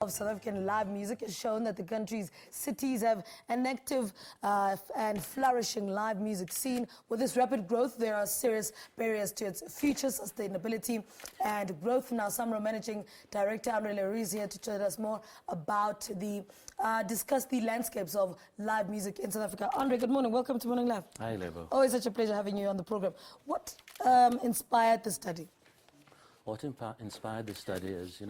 of South African live music has shown that the country's cities have an active and flourishing live music scene. With this rapid growth, there are serious barriers to its future sustainability and growth. Now, SAMRO Managing Director Andre is here to tell us more about discuss the landscapes of live music in South Africa. Andre, good morning. Welcome to Morning Live. Hi, Lebo. Always such a pleasure having you on the program. What inspired the study? What inspired the study is,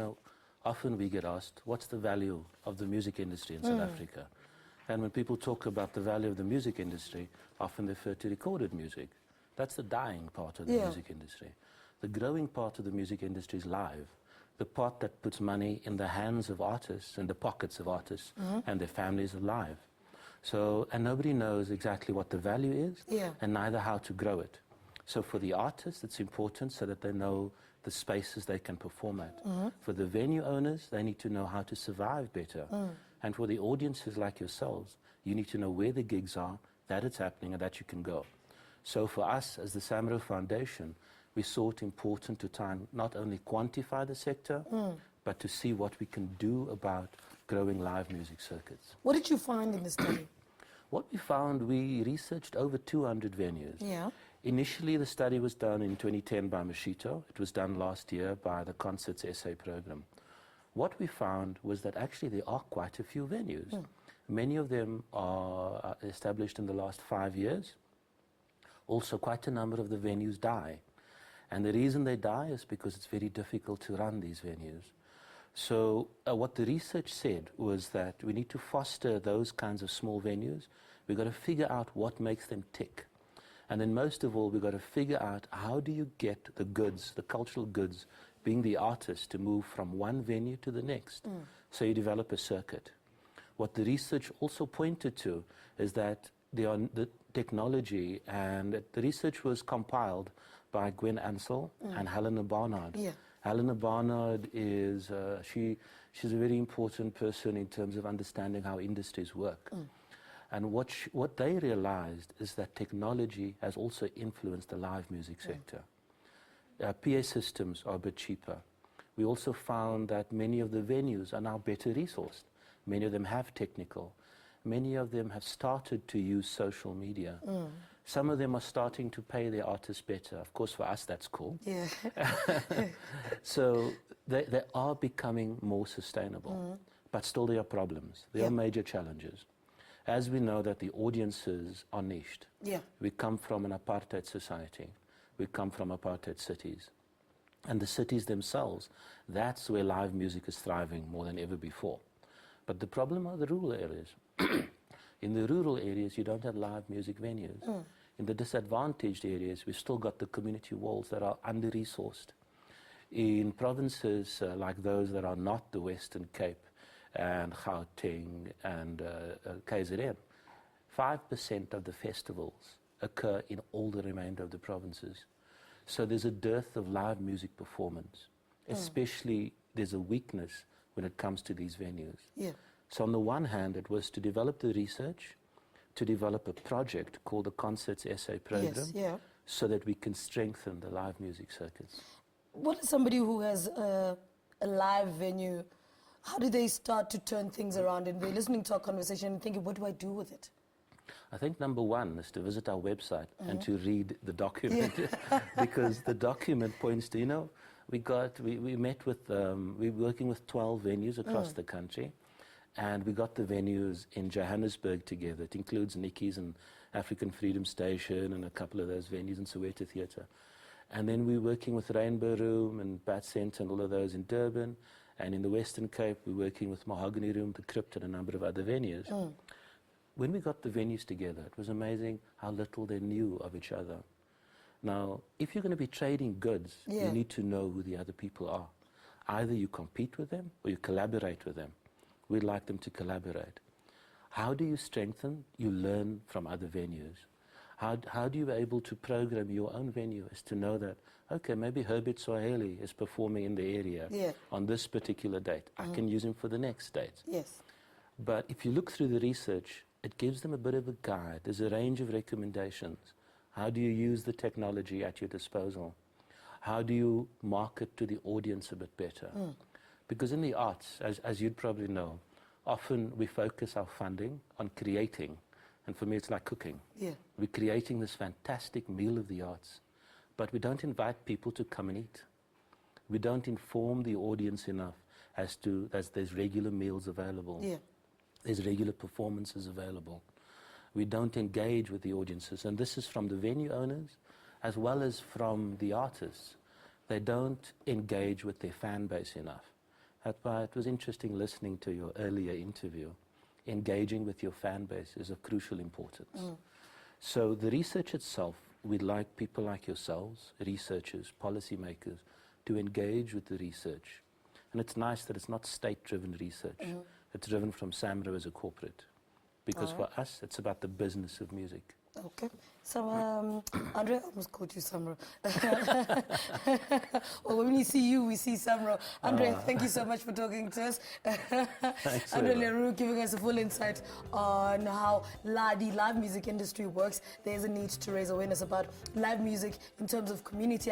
often we get asked, what's the value of the music industry in South Africa? And when people talk about the value of the music industry, often they refer to recorded music. That's the dying part of the music industry. The growing part of the music industry is live. The part that puts money in the hands of artists and the pockets of artists and their families are live. So, and nobody knows exactly what the value is and neither how to grow it. So for the artists, it's important so that they know the spaces they can perform at. For the venue owners, they need to know how to survive better. And for the audiences like yourselves, you need to know where the gigs are, that it's happening, and that you can go. So for us, as the SAMRO Foundation, we saw it important to try and not only quantify the sector, but to see what we can do about growing live music circuits. What did you find in the study? What we found, we researched over 200 venues. Initially, the study was done in 2010 by Mashito. It was done last year by the Concerts SA program. What we found was that actually there are quite a few venues. Many of them are established in the last 5 years. Also, quite a number of the venues die. And the reason they die is because it's very difficult to run these venues. So what the research said was that we need to foster those kinds of small venues. We've got to figure out what makes them tick. And then most of all, we've got to figure out how do you get the goods, the cultural goods, being the artist, to move from one venue to the next. So you develop a circuit. What the research also pointed to is that the technology, and the research was compiled by Gwen Ansell and Helena Barnard. Helena Barnard is, she's a very important person in terms of understanding how industries work. And what they realized is that technology has also influenced the live music sector. PA systems are a bit cheaper. We also found that many of the venues are now better resourced. Many of them have technical. Many of them have started to use social media. Some of them are starting to pay their artists better. Of course, for us, that's cool. So they are becoming more sustainable. But still there are problems. There are major challenges. As we know that the audiences are niched. We come from an apartheid society. We come from apartheid cities. And the cities themselves, that's where live music is thriving more than ever before. But the problem are the rural areas. In the rural areas, you don't have live music venues. In the disadvantaged areas, we've still got the community walls that are under-resourced. In provinces like those that are not the Western Cape, and Gauteng and KZN, 5% of the festivals occur in all the remainder of the provinces. So there's a dearth of live music performance. Especially there's a weakness when it comes to these venues. So on the one hand, it was to develop the research, to develop a project called the Concerts SA program, so that we can strengthen the live music circuits. What is somebody who has a live venue? How do they start to turn things around and they're listening to our conversation and thinking, what do I do with it? I think number one is to visit our website and to read the document. Because the document points to, we met with, we're working with 12 venues across the country. And we got the venues in Johannesburg together. It includes Nikki's and African Freedom Station and a couple of those venues in Soweto Theatre. And then we're working with Rainbow Room and Bat Centre and all of those in Durban. And in the Western Cape, we're working with Mahogany Room, the Crypt, and a number of other venues. When we got the venues together, it was amazing how little they knew of each other. Now, if you're going to be trading goods, you need to know who the other people are. Either you compete with them or you collaborate with them. We'd like them to collaborate. How do you strengthen? You learn from other venues. How do you be able to program your own venue is to know that, okay, maybe Herbert Swahili is performing in the area on this particular date. I can use him for the next date. But if you look through the research, it gives them a bit of a guide. There's a range of recommendations. How do you use the technology at your disposal? How do you market to the audience a bit better? Because in the arts, as you'd probably know, often we focus our funding on creating, and for me it's like cooking. Yeah. We're creating this fantastic meal of the arts, but we don't invite people to come and eat. We don't inform the audience enough as there's regular meals available. Yeah. There's regular performances available. We don't engage with the audiences, and this is from the venue owners as well as from the artists. They don't engage with their fan base enough. That's why it was interesting listening to your earlier interview. Engaging with your fan base is of crucial importance. So the research itself, we'd like people like yourselves, researchers, policymakers, to engage with the research. And it's nice that it's not state-driven research. It's driven from SAMRO as a corporate. Because for us, it's about the business of music. Okay. So, Andre, I almost called you SAMRO. Well, when we see you, we see SAMRO. Andre, thank you so much for talking to us. Thanks, Andre Roux giving us a full insight on how the live music industry works. There is a need to raise awareness about live music in terms of community